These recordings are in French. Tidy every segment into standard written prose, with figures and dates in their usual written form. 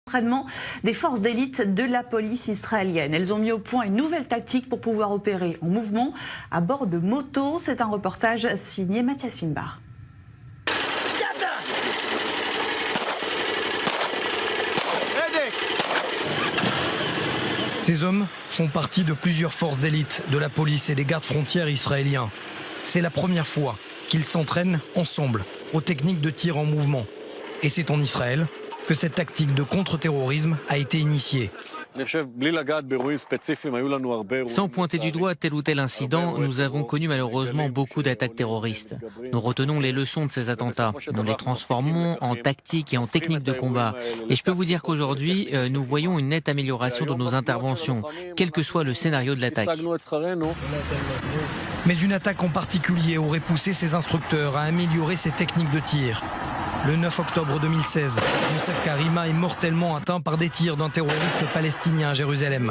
Entraînement des forces d'élite de la police israélienne. Elles ont mis au point une nouvelle tactique pour pouvoir opérer en mouvement à bord de motos. C'est un reportage signé Mathias Sinbar. Ces hommes font partie de plusieurs forces d'élite de la police et des gardes frontières israéliens. C'est la première fois qu'ils s'entraînent ensemble aux techniques de tir en mouvement. Et c'est en Israël que cette tactique de contre-terrorisme a été initiée. Sans pointer du doigt tel ou tel incident, nous avons connu malheureusement beaucoup d'attaques terroristes. Nous retenons les leçons de ces attentats. Nous les transformons en tactiques et en techniques de combat. Et je peux vous dire qu'aujourd'hui, nous voyons une nette amélioration de nos interventions, quel que soit le scénario de l'attaque. Mais une attaque en particulier aurait poussé ces instructeurs à améliorer ces techniques de tir. Le 9 octobre 2016, Youssef Karima est mortellement atteint par des tirs d'un terroriste palestinien à Jérusalem.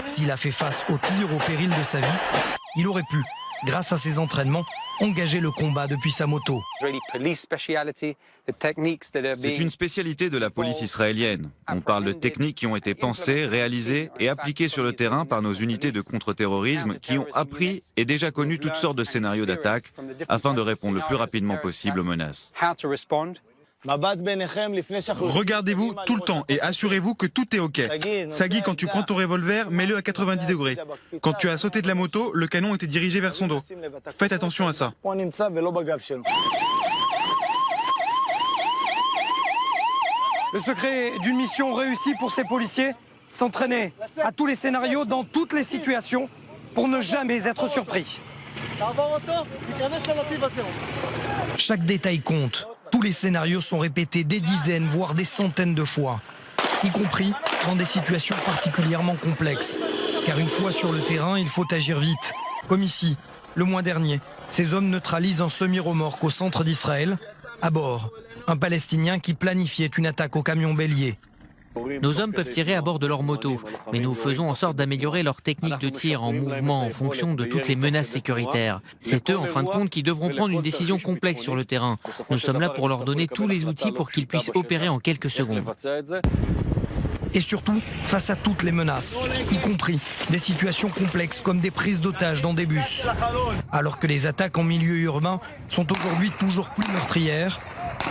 S'il a fait face aux tirs au péril de sa vie, il aurait pu, grâce à ses entraînements, engager le combat depuis sa moto. C'est une spécialité de la police israélienne. On parle de techniques qui ont été pensées, réalisées et appliquées sur le terrain par nos unités de contre-terrorisme qui ont appris et déjà connu toutes sortes de scénarios d'attaque afin de répondre le plus rapidement possible aux menaces. Regardez-vous tout le temps et assurez-vous que tout est OK. Sagui, quand tu prends ton revolver, mets-le à 90 degrés. Quand tu as sauté de la moto, le canon était dirigé vers son dos. Faites attention à ça. Le secret d'une mission réussie pour ces policiers, s'entraîner à tous les scénarios, dans toutes les situations, pour ne jamais être surpris. Chaque détail compte. Tous les scénarios sont répétés des dizaines, voire des centaines de fois, y compris dans des situations particulièrement complexes. Car une fois sur le terrain, il faut agir vite. Comme ici, le mois dernier, ces hommes neutralisent un semi-remorque au centre d'Israël. À bord, un Palestinien qui planifiait une attaque au camion bélier. Nos hommes peuvent tirer à bord de leur moto, mais nous faisons en sorte d'améliorer leur technique de tir en mouvement en fonction de toutes les menaces sécuritaires. C'est eux, en fin de compte, qui devront prendre une décision complexe sur le terrain. Nous sommes là pour leur donner tous les outils pour qu'ils puissent opérer en quelques secondes. Et surtout, face à toutes les menaces, y compris des situations complexes comme des prises d'otages dans des bus. Alors que les attaques en milieu urbain sont aujourd'hui toujours plus meurtrières,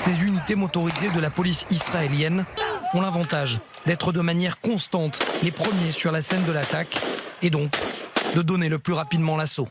ces unités motorisées de la police israélienne ont l'avantage d'être de manière constante les premiers sur la scène de l'attaque et donc de donner le plus rapidement l'assaut.